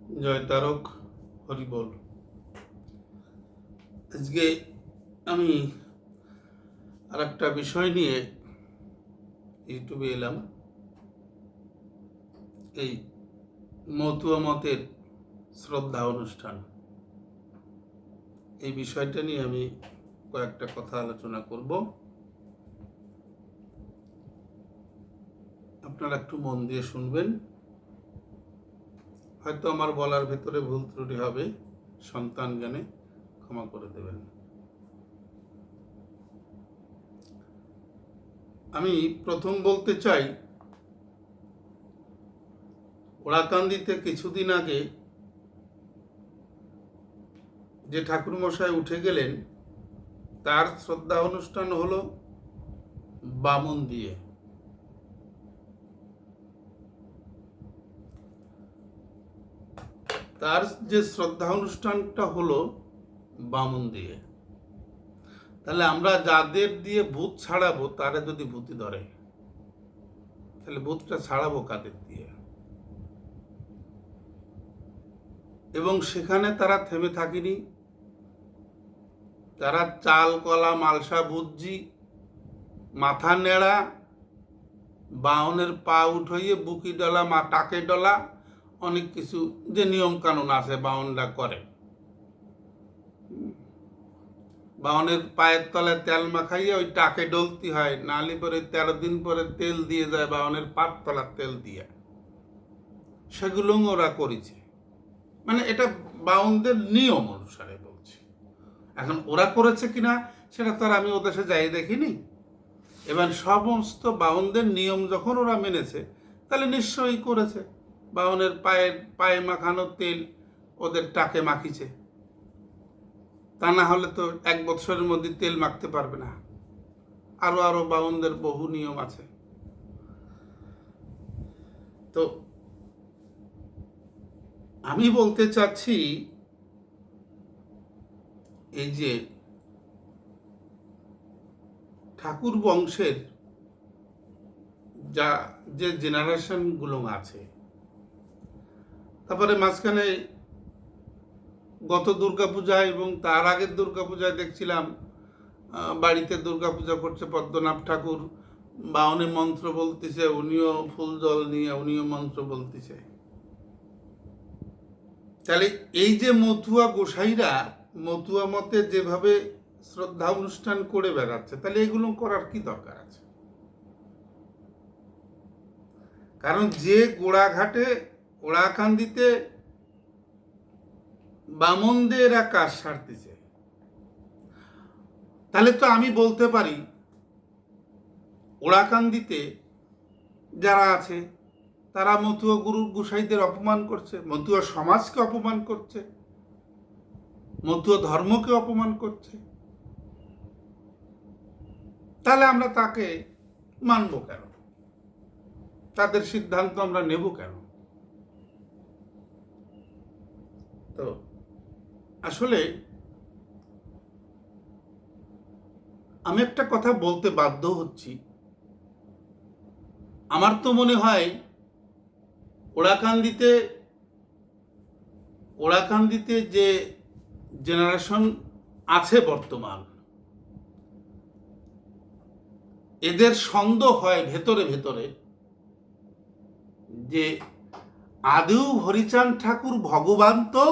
জয় তারক হরিবল। আজকে আমি আর একটা বিষয় নিয়ে ইউটিউবে এলাম। এই মতুয়া মতের শ্রদ্ধা অনুষ্ঠান, এই বিষয়টা নিয়ে আমি কয়েকটা কথা আলোচনা করব। আপনারা একটু মন দিয়ে শুনবেন। হয়তো আমার বলার ভেতরে ভুল ত্রুটি হবে, সন্তান জ্ঞানে ক্ষমা করে দেবেন। আমি প্রথম বলতে চাই, ওড়াকান্দিতে কিছুদিন আগে যে ঠাকুরমশাই উঠে গেলেন, তার শ্রদ্ধা অনুষ্ঠান হলো বামন দিয়ে। তার যে শ্রদ্ধা অনুষ্ঠানটা হলো বামন দিয়ে, তাহলে আমরা যাদের দিয়ে ভূত ছাড়াবো তারা যদি ভূতি ধরে, তাহলে ভূতটা ছাড়াবো কাদের দিয়ে? এবং সেখানে তারা থেমে থাকেনি। তারা চাল কলা মালসা বুঝি, মাথা নেড়া, বাউনের পা উঠাইয়ে বুকি ডলা মা টাকে ডলা, অনেক কিছু যে নিয়ম কানুন আছে বাউনরা করে। বাউনের পায়ের তলায় তেল মাখাইয়ে ওই টাকে ডলতি হয়, নালি পরে 13 দিন পরে তেল দিয়ে যায় বাউনের পাত তলার তেল দিয়ে। সেগুলো ওরা করেছে, মানে এটা বাউনদের নিয়ম অনুসারে বলছি। এখন ওরা করেছে কিনা সেটা তো আর আমি ওদের সাথে যাই দেখিনি। এবার সমস্ত বাউনদের নিয়ম যখন ওরা মেনেছে, তাহলে নিশ্চয়ই করেছে। বাউনের পায়ে মাখানো তেল ওদের টাকে মাখিছে, তা না হলে তো 1 বছরের মধ্যে তেল মাখতে পারবে না। আরো আরো বাউনদের বহু নিয়ম আছে। তো আমি বলতে চাচ্ছি, এই যে ঠাকুর বংশের যে জেনারেশন গুলো আছে, তারপরে মাঝখানে গত দুর্গাপূজা এবং তার আগের দুর্গাপূজায় দেখছিলাম বাড়িতে দুর্গাপূজা করছে পদ্মনাভ ঠাকুর, বাউনে মন্ত্র বলতেছে, উনিও ফুল জল নিয়ে উনিও মন্ত্র বলতেছে। তাহলে এই যে মতুয়া গোসাইরা মতুয়া মতে যেভাবে শ্রদ্ধা অনুষ্ঠান করে বেড়াচ্ছে, তাহলে এগুলো করার কি দরকার আছে? কারণ যে গোড়াঘাটে ওড়াকান্দিতে বামনদের কাজ সারতেছে, তাহলে তো আমি বলতে পারি ওড়াকান্দিতে যারা আছে তারা মতুয়া গুরু গোসাইদের অপমান করছে, মতুয়া সমাজকে অপমান করছে, মতুয়া ধর্মকে অপমান করছে। তাহলে আমরা তাকে মানব কেন? তাদের সিদ্ধান্ত আমরা নেব কেন? তো আসলে আমি একটা কথা বলতে বাধ্য হচ্ছি। আমার তো মনে হয় ওড়াকান্দিতে যে জেনারেশন আছে বর্তমান, এদের সন্দেহ হয় ভেতরে ভেতরে যে আদৌ হরিচাঁদ ঠাকুর ভগবান তো?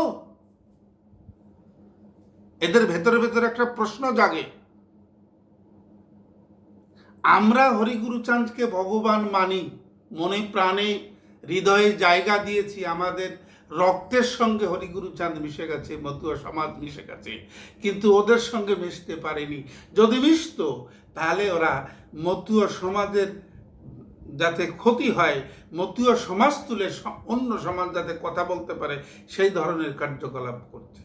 এদের ভেতরে ভেতরে একটা প্রশ্ন জাগে। আমরা হরিগুরুচাঁদকে ভগবান মানি, মনে প্রাণে হৃদয়ে জায়গা দিয়েছি, আমাদের রক্তের সঙ্গে হরিগুরুচাঁদ মিশে গেছে, মতুয়া সমাজ মিশে গেছে, কিন্তু ওদের সঙ্গে মিশতে পারেনি। যদি মিশত তাহলে ওরা মতুয়া সমাজের যাতে ক্ষতি হয়, মতুয়া সমাজ তুলে অন্য সমাজ যাতে কথা বলতে পারে, সেই ধরনের কার্যকলাপ করছে।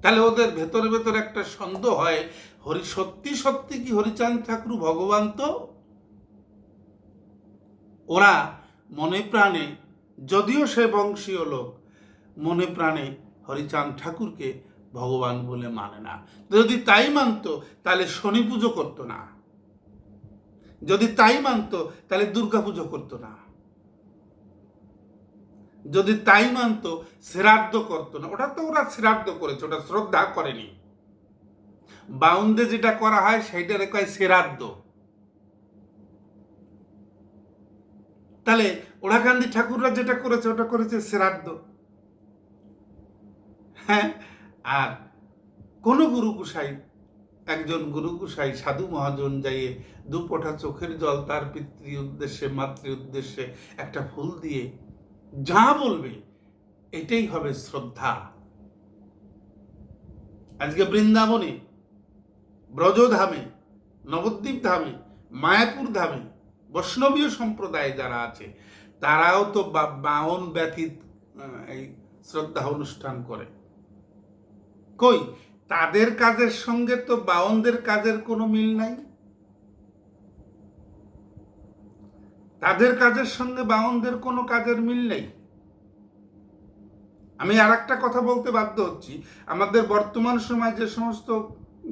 তাহলে ওদের ভেতরে ভেতরে একটা সন্দেহ হয়, সত্যি সত্যি কি হরিচাঁদ ঠাকুর ভগবান তো? ওরা মনে প্রাণে, যদিও সে বংশীয় লোক, মনে প্রাণে হরিচাঁদ ঠাকুরকে ভগবান বলে মানে না। যদি তাই মানত তাহলে শনি পুজো করতো না, যদি তাই মানত তাহলে দুর্গা পুজো করতো না। যদি তাই মানতো শ্রাদ্ধ করতো না। ওটা তো ওরা শ্রাদ্ধ করেছে, ওটা শ্রদ্ধা করেনি। বাউন্দে যেটা করা হয় সেইটারে কয় শ্রাদ্ধ। তাহলে ওরাকান্দি ঠাকুররা যেটা করেছে ওটা করেছে শ্রাদ্ধ। হ্যাঁ, আর কোন গুরু গোসাই, একজন গুরু গোসাই সাধু মহাজন যাইয়ে দুপোটা চোখের জল তার পিতৃ উদ্দেশ্যে মাতৃ উদ্দেশ্যে একটা ফুল দিয়ে যা বলবে এটাই হবে শ্রদ্ধা। আজকে বৃন্দাবনে, ব্রজধামে, নবদ্বীপ ধামে, মায়াপুর ধামে বৈষ্ণবীয় সম্প্রদায় যারা আছে তারাও তো বাউন ব্যতীত এই শ্রদ্ধা অনুষ্ঠান করে। কই, তাদের কাজের সঙ্গে তো বাউনদের কাজের কোনো মিল নাই। তাদের কাজের সঙ্গে বাউনদের কোনো কাজের মিল নেই। আমি আর একটা কথা বলতে বাধ্য হচ্ছি, আমাদের বর্তমান সময় যে সমস্ত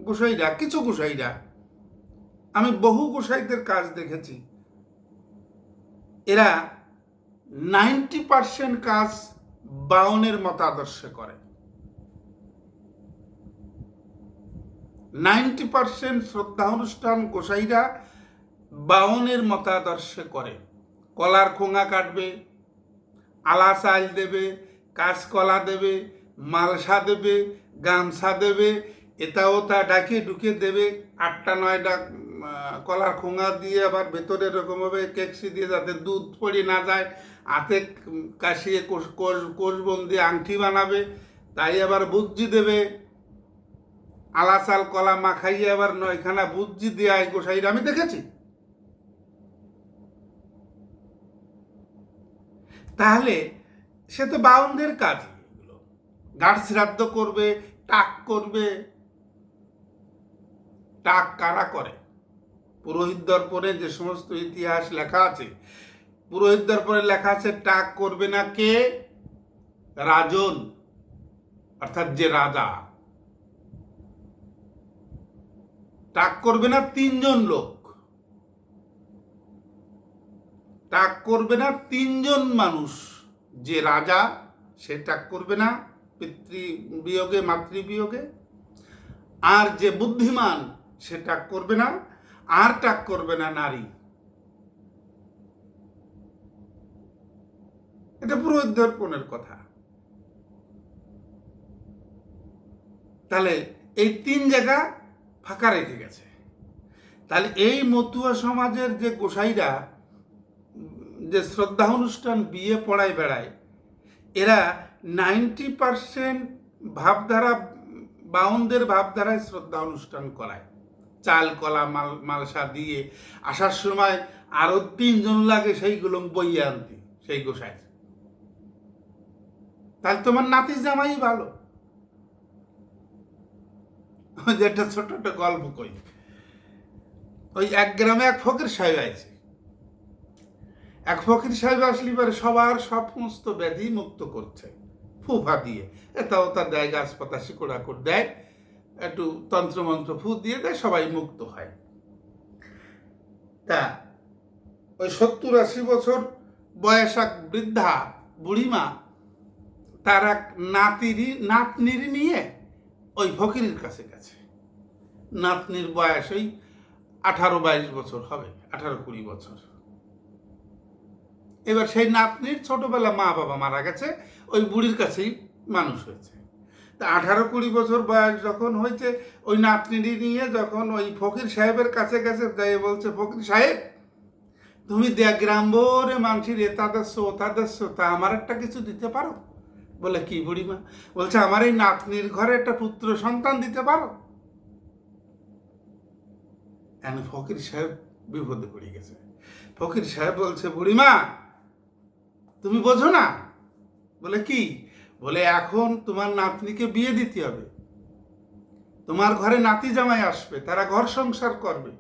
গোসাইরা, কিছু গোসাইরা, আমি বহু গোসাইদের কাজ দেখেছি, এরা 90% কাজ বাউনের মতাদর্শে করে। 90% শ্রদ্ধা অনুষ্ঠান গোসাইরা বাউনের মতাদর্শে করে। কলার খোঙা কাটবে, আলা চাল দেবে, কাঁচকলা দেবে, মালসা দেবে, গামছা দেবে, এটা ওটা ডাকে ঢুকে দেবে, 8টা 9টা কলার খোঙা দিয়ে আবার ভেতরে এরকমভাবে কেকসি দিয়ে যাতে দুধ পড়ে না যায়, হাতে কাশিয়ে কোষবন্দি আংটি বানাবে, তাই আবার বুজ্জি দেবে, আলা চাল কলা মাখাইয়ে আবার 9খানা বুজ্জি দেয় গোসাইরা, আমি দেখেছি। তাহলে সে তো বাউনদের কাজ। গাঢ় শ্রাদ্ধ করবে, টাক করবে। টাক কারা করে? পুরোহিত দর্পণে যে সমস্ত ইতিহাস লেখা আছে, পুরোহিত দর্পণে লেখা আছে টাক করবে না কে? রাজন, অর্থাৎ যে রাজা। টাক করবে না 3জন লোক, টাক করবে না 3জন মানুষ। যে রাজা সে টাক করবে না পিতৃবিয়োগে মাতৃবিয়োগে, আর যে বুদ্ধিমান সে টাক করবে না, আর টাক করবে না নারী। এটা পুরোহিত দর্পণের কথা। তাহলে এই 3 জায়গা ফাঁকা রেখে গেছে। তাহলে এই মতুয়া সমাজের যে গোসাইরা যে শ্রদ্ধা অনুষ্ঠান বিয়ে পড়ায় বেড়ায়, এরা 90% ভাবধারা, বাউনদের ভাবধারায় শ্রদ্ধা অনুষ্ঠান করায়। চাল কলা মালসা দিয়ে আসার সময় আরো 3জন লাগে সেইগুলো বইয়ে আনতে, সেই গোসাই। তাহলে তোমার নাতি জামাই ভালো। যেটা ছোট একটা গল্প কই, ওই এক গ্রামে এক ফকির সাহেব আছে। এক ফকির সাহেব আসলে পরে সবার সমস্ত ব্যাধি মুক্ত করছে ফুফা দিয়ে, এটা ওটা দেয়, গাছপাতা শিকড়াকড় দেয়, একটু তন্ত্রমন্ত্র ফু দিয়ে দেয়, সবাই মুক্ত হয়। তা ওই 70-80 বছর বয়স এক বৃদ্ধা বুড়িমা তার এক নাতনির নিয়ে ওই ফকিরের কাছে গেছে। নাতনির বয়স ওই 18-22 বছর হবে, 18-20 বছর। এবার সেই নাতনির ছোটবেলা মা বাবা মারা গেছে, ওই বুড়ির কাছেই মানুষ হয়েছে। তা 18-20 বছর বয়স যখন হয়েছে, ওই নাতনি নিয়ে যখন ওই ফকির সাহেবের কাছে গেছে, যাই বলছে, ফকির সাহেব তুমি গ্রাম ভরে মানুষের এটা দেশ ওটা দেশ, তা আমার একটা কিছু দিতে পারো? বলে কি বুড়িমা? বলছে আমার এই নাতনির ঘরে একটা পুত্র সন্তান দিতে পারো? ফকির সাহেব বিপদে পড়ে গেছে। ফকির সাহেব বলছে, বুড়িমা তুমি বোঝো না? বলে কি? বলে এখন তোমার নাতনিকে বিয়ে দিতে হবে, তোমার ঘরে নাতি জামাই আসবে, তারা ঘর সংসার করবে,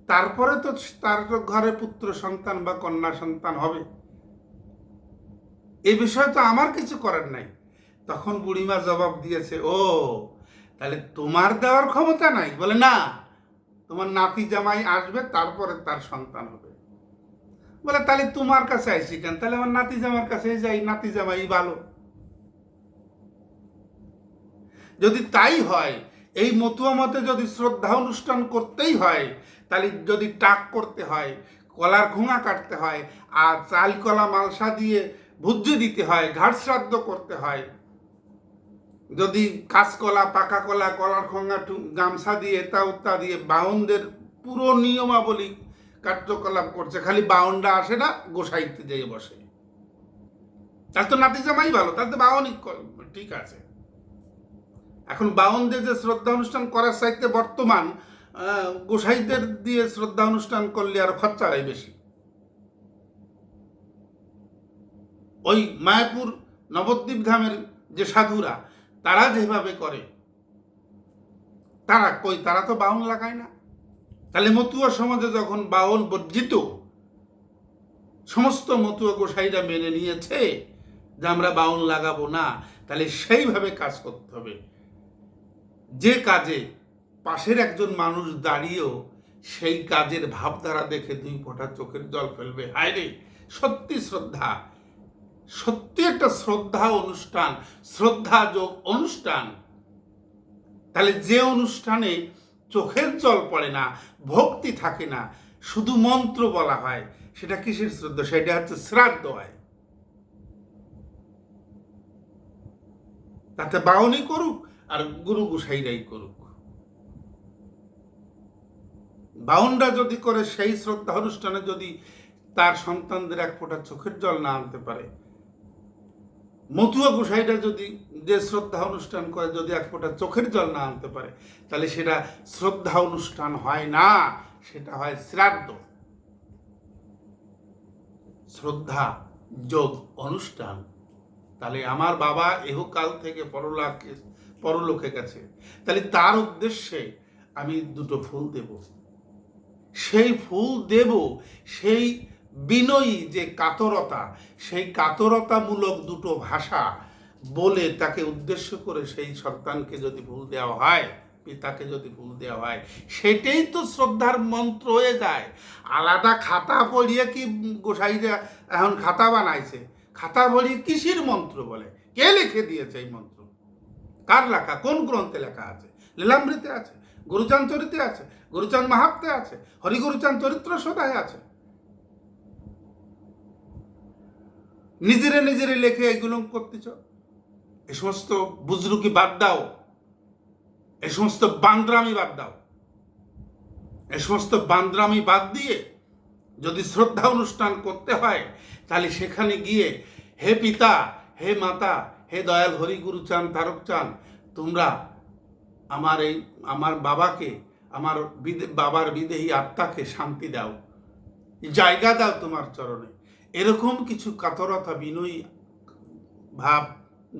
তারপরে তো তার ঘরে পুত্র সন্তান বা কন্যা সন্তান হবে, এই বিষয়ে তো আমার কিছু করার নাই। তখন বুড়িমা জবাব দিয়েছে, ও তাহলে তোমার দেওয়ার ক্ষমতা নাই? বলে না, তোমার নাতি জামাই আসবে, তারপরে তার সন্তান হবে। বলে তাহলে তোমার কাছে আইসি কেন, তাহলে আমার নাতি জামার কাছে যাই, নাতি জামাই ভালো। যদি তাই হয়, এই মতুয়া মতে যদি শ্রদ্ধা অনুষ্ঠান করতেই হয়, তাহলে যদি টাক করতে হয়, কলার ঘোঙা কাটতে হয়, আর চাল কলা মালসা দিয়ে ভুজ্য দিতে হয়, ঘাট শ্রাদ্ধ করতে হয়, যদি কাঁচকলা পাকা কলা কলার খোঙা গামছা দিয়ে তা দিয়ে বাউনদের পুরো নিয়মাবলী কার্যকলাপ করছে, খালি বাউনটা আসে না, গোসাইতে যেয়ে বসে, তার তো নাতি জামাই ভালো, তার তো বাউনই ঠিক আছে। এখন বাউনদের যে শ্রদ্ধা অনুষ্ঠান করার চাইতে বর্তমান গোসাইদের দিয়ে শ্রদ্ধা অনুষ্ঠান করলে আর খরচা হয় বেশি। ওই মায়াপুর নবদ্বীপ ধামের যে সাধুরা, তারা যেভাবে করে, তারা তো বাউন লাগায় না। তাহলে মতুয়া সমাজে যখন বাউন বর্জিত, সমস্ত মতুয়া গোসাইরা মেনে নিয়েছে যে আমরা বাউন লাগাবো না, তাহলে সেইভাবে কাজ করতে হবে, যে কাজে পাশের একজন মানুষ দাঁড়িয়েও সেই কাজের ভাবধারা দেখে 2 ফোঁটা চোখের জল ফেলবে, হায় রে সত্যি শ্রদ্ধা, সত্যি একটা শ্রদ্ধা অনুষ্ঠান, শ্রদ্ধাযোগ অনুষ্ঠান। তাহলে যে অনুষ্ঠানে চোখের জল পড়ে না, ভক্তি থাকে না, শুধু মন্ত্র বলা হয়, সেটা কিসের শ্রদ্ধা? সেটা হচ্ছে শ্রাদ্ধ হয়। তাতে বাউনি করুক আর গুরু গোসাইরাই করুক, বাউনরা যদি করে, সেই শ্রদ্ধা অনুষ্ঠানে যদি তার সন্তানদের 1 ফোঁটা চোখের জল না আনতে পারে, মতুয়া গোসাইরা যদি যে শ্রদ্ধা অনুষ্ঠান করে যদি 1 ফোঁটা চোখের জল না আনতে পারে, তাহলে সেটা শ্রদ্ধা অনুষ্ঠান হয় না, সেটা হয় শ্রাদ্ধ, শ্রদ্ধা যোগ অনুষ্ঠান। তাহলে আমার বাবা এহকাল থেকে পরলোকে গেছে, তাহলে তার উদ্দেশ্যে আমি 2টো ফুল দেব, সেই ফুল দেব, সেই বিনয়ী যে কাতরতা, সেই কাতরতামূলক 2টো ভাষা বলে তাকে উদ্দেশ্য করে সেই সন্তানকে যদি ফুল দেওয়া হয়, পিতাকে যদি ফুল দেওয়া হয়, সেটাই তো শ্রদ্ধার মন্ত্র হয়ে যায়। আলাদা খাতা পড়িয়ে কি গোসাইরা এখন খাতা বানাইছে? খাতা পড়িয়ে কিসের মন্ত্র বলে? কে লিখে দিয়েছে এই মন্ত্র? কার লেখা? কোন গ্রন্থে লেখা আছে? লীলামৃতে আছে, গুরুচাঁদ চরিত্রে আছে, গুরুচাঁদ মাহাত্মে আছে, হরিগুরুচাঁদ চরিত্র সদায় আছে। নিজেরে লেখে এগুলো করতেছ। এ সমস্ত বুজরুকি বাদ দাও, এ সমস্ত বান্দ্রামি বাদ দাও। এ সমস্ত বান্দ্রামি বাদ দিয়ে যদি শ্রদ্ধা অনুষ্ঠান করতে হয়, তাহলে সেখানে গিয়ে হে পিতা, হে মাতা, হে দয়াল হরি গুরুচাঁদ তারকচাঁদ, তোমরা আমার বাবাকে, আমার বাবার বিদেহী আত্মাকে শান্তি দাও, জায়গা দাও তোমার চরণে। এরকম কিছু কাতরতা বিনয়ী ভাব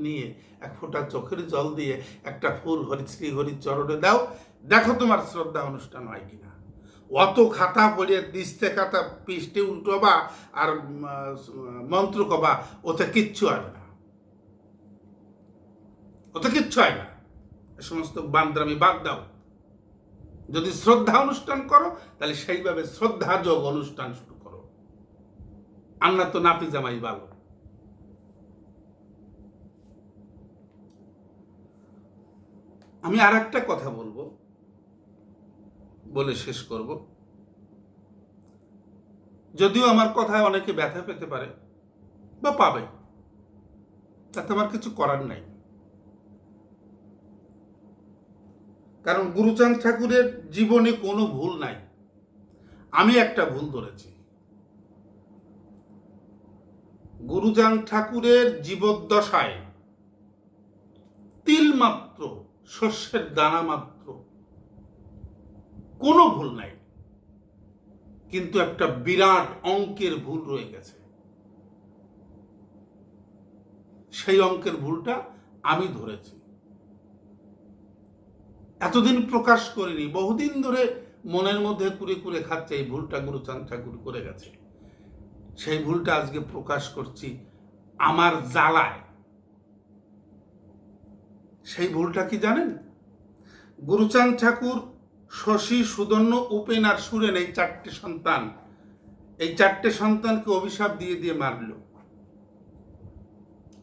নিয়ে 1 ফোঁটা চোখের জল দিয়ে একটা ফুল শ্রী হরির চরণে দাও, দেখো তোমার শ্রদ্ধা অনুষ্ঠান হয় কিনা। অত খাতা পড়িয়ে দিস্তে খাতা পৃষ্ঠে উল্টোবা আর মন্ত্র কবা, ওতে কিচ্ছু হয় না, ওতে কিচ্ছু হয় না। এ সমস্ত বান্দ্রামি বাদ দাও। যদি শ্রদ্ধা অনুষ্ঠান করো, তাহলে সেইভাবে শ্রদ্ধাযোগ অনুষ্ঠান শুরু করো। আন্না তো নাতি জামাই ভালো। আমি আর একটা কথা বলবো, বলে শেষ করব। যদিও আমার কথায় অনেকে ব্যথা পেতে পারে বা পাবে, তাতে আমার কিছু করার নাই। কারণ গুরুচাঁদ ঠাকুরের জীবনে কোনো ভুল নাই। আমি একটা ভুল ধরেছি। গুরুচাঁদ ঠাকুরের জীবদ্দশায় তিল মাত্র, শস্যের দানা মাত্র কোনো ভুল নাই, কিন্তু একটা বিরাট অঙ্কের ভুল রয়ে গেছে। সেই অঙ্কের ভুলটা আমি ধরেছি, এতদিন প্রকাশ করিনি, বহুদিন ধরে মনের মধ্যে কুরে কুরে খাচ্ছে। এই ভুলটা গুরুচাঁদ ঠাকুর করে গেছে, সেই ভুলটা আজকে প্রকাশ করছি আমার জ্বালায়। সেই ভুলটা কি জানেন? গুরুচাঁদ ঠাকুর, শশী, সুদর্ণ, উপেন আর সুরেন, এই 4টে সন্তান এই 4টে সন্তানকে অভিশাপ দিয়ে দিয়ে মারল।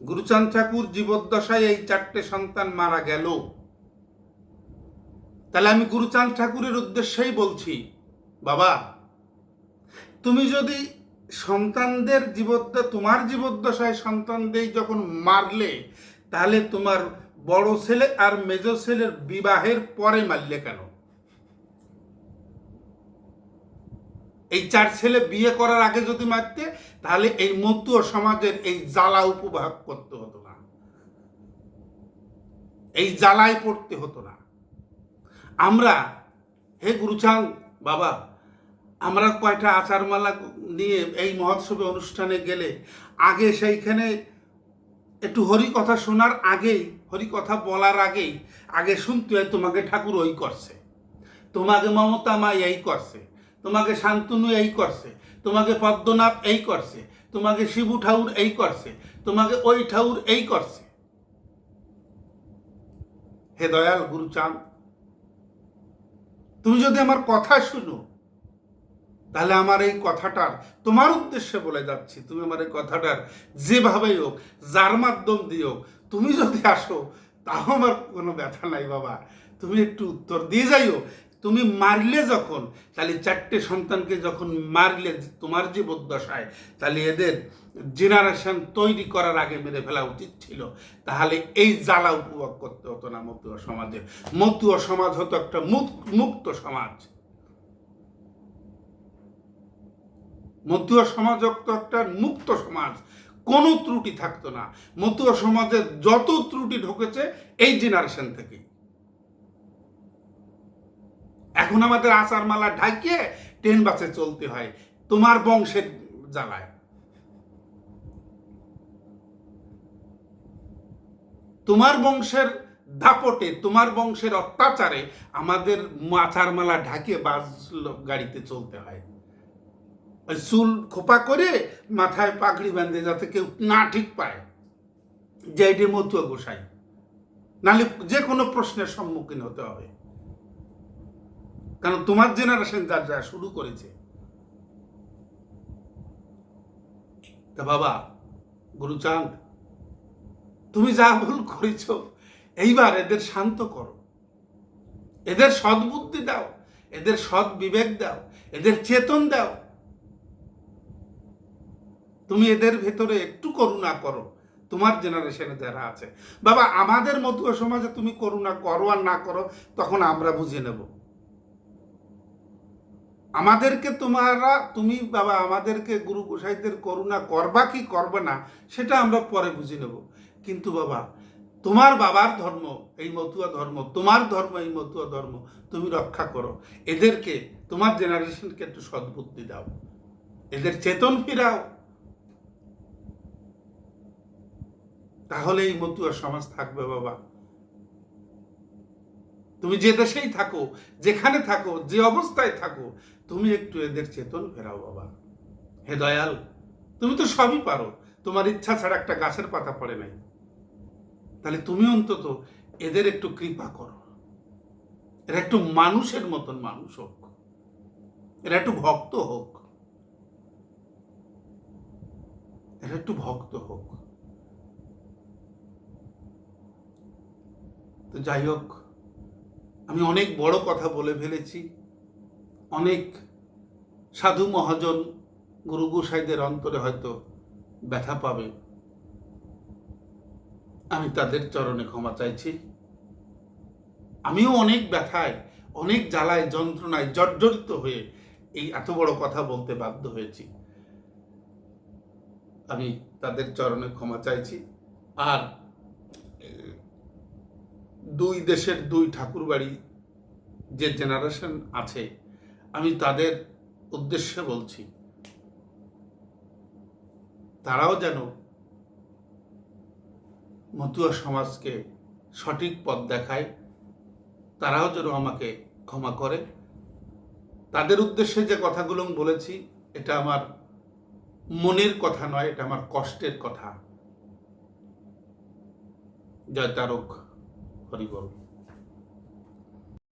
গুরুচাঁদ ঠাকুর জীবদ্দশায় এই 4টে সন্তান মারা গেল। তাহলে আমি গুরুচাঁদ ঠাকুরের উদ্দেশ্যেই বলছি, বাবা তুমি যদি সন্তানদের তোমার জীবদ্দশায় সন্তানদের যখন মারলে, তাহলে তোমার বড় ছেলে আর মেজ ছেলের বিবাহের পরে মারলে কেন? এই 4 ছেলে বিয়ে করার আগে যদি মারতে, তাহলে এই মতুয়া সমাজের এই জ্বালা উপভোগ করতে হতো না, এই জ্বালায় পড়তে হতো না। আমরা, হে গুরুচাঁদ বাবা, আমরা কয়টা আচারমালা নিয়ে এই মহোৎসবে অনুষ্ঠানে গেলে আগে সেইখানে একটু হরি কথা শোনার আগেই, হরি কথা বলার আগেই আগে শুনতে হয় তোমাকে ঠাকুর ওই করছে, তোমাকে মমতা মা এই করছে, তোমাকে শান্তনু এই করছে, তোমাকে পদ্মনাভ এই করছে, তোমাকে শিবু ঠাকুর এই করছে, তোমাকে ওই ঠাকুর এই করছে। হে দয়াল গুরুচাঁদ, তুমি যদি আমার কথা শুনো, তাহলে আমার এই কথাটার, তোমার উদ্দেশ্যে বলে যাচ্ছি, তুমি আমার এই কথাটার যেভাবেই হোক, যার মাধ্যম দিও, তুমি যদি আসো, তাও আমার কোনো ব্যথা নাই বাবা, তুমি একটু উত্তর দিয়ে যাইও। তুমি মারলে যখন, তাহলে 4টে সন্তানকে যখন মারলে তোমার জীবদ্দশায়, তাহলে এদের জেনারেশন তৈরি করার আগে মেরে ফেলা উচিত ছিল। তাহলে এই জ্বালা উপভোগ করতে হতো না মতুয়া সমাজের। মতুয়া সমাজ হতো একটা মুক্ত সমাজ। মতুয়া সমাজ হতো একটা মুক্ত সমাজ, কোনো ত্রুটি থাকতো না। মতুয়া সমাজের যত ত্রুটি ঢুকেছে এই জেনারেশন থেকে। এখন আমাদের আচারমালা ঢাকিয়ে ট্রেন বাসে চলতে হয় তোমার বংশের জ্বালায়, তোমার বংশের দাপটে, তোমার বংশের অত্যাচারে আমাদের আচারমালা ঢাকিয়ে বাস গাড়িতে চলতে হয়। চুল খোপা করে মাথায় পাগড়ি বাঁধে, যাতে কেউ না ঠিক পায় যে এটি মতুয়া গোসাই, নাহলে যে কোনো প্রশ্নের সম্মুখীন হতে হবে। কারণ তোমার জেনারেশন যা যা শুরু করেছে। তা বাবা গুরুচাঁদ, তুমি যা ভুল করেছ, এইবার এদের শান্ত করো, এদের সদ্বুদ্ধি দাও, এদের সৎ বিবেক দাও, এদের চেতন দাও। তুমি এদের ভেতরে একটু করুণা করো, তোমার জেনারেশনে যারা আছে। বাবা আমাদের মতুয়া সমাজে তুমি করুণা করো আর না করো, তখন আমরা বুঝে নেব। আমাদেরকে তুমি বাবা আমাদেরকে গুরু গোসাইদের করুণা করবা কি করবে না, সেটা আমরা পরে বুঝে নেব। কিন্তু বাবা তোমার বাবার ধর্ম এই মতুয়া ধর্ম, তোমার ধর্ম এই মতুয়া ধর্ম, তুমি রক্ষা করো। এদেরকে, তোমার জেনারেশনকে একটু সদ্বুদ্ধি দাও, এদের চেতন ফিরাও। তাহলে এই মতুয়া সমাজ থাকবে বাবা। তুমি যে দেশেই থাকো, যেখানে থাকো, যে অবস্থায় থাকো, তুমি একটু এদের চেতন ফেরাও বাবা। হে দয়াল, তুমি তো সবই পারো, তোমার ইচ্ছা ছাড়া একটা গাছের পাতা পড়ে নাই। তাহলে তুমি অন্তত এদের একটু কৃপা করো, এরা একটু মানুষের মতন মানুষ হোক, এরা একটু ভক্ত হোক, এরা একটু ভক্ত হোক। তো যাই হোক, আমি অনেক বড় কথা বলে ফেলেছি। অনেক সাধু মহাজন গুরু গোসাইদের অন্তরে হয়তো ব্যথা পাবে, আমি তাদের চরণে ক্ষমা চাইছি। আমিও অনেক ব্যথায়, অনেক জ্বালায়, যন্ত্রণায় জর্জরিত হয়ে এই এত বড় কথা বলতে বাধ্য হয়েছি। আমি তাদের চরণে ক্ষমা চাইছি। আর দুই দেশের দুই ঠাকুর বাড়ি যে জেনারেশন আছে, আমি তাদের উদ্দেশ্যে বলছি, তারাও যেন মতুয়া সমাজকে সঠিক পথ দেখায়, তারাও যেন আমাকে ক্ষমা করে। তাদের উদ্দেশ্যে যে কথাগুলো বলেছি, এটা আমার মনের কথা নয়, এটা আমার কষ্টের কথা। জয় তারক, হরি বল।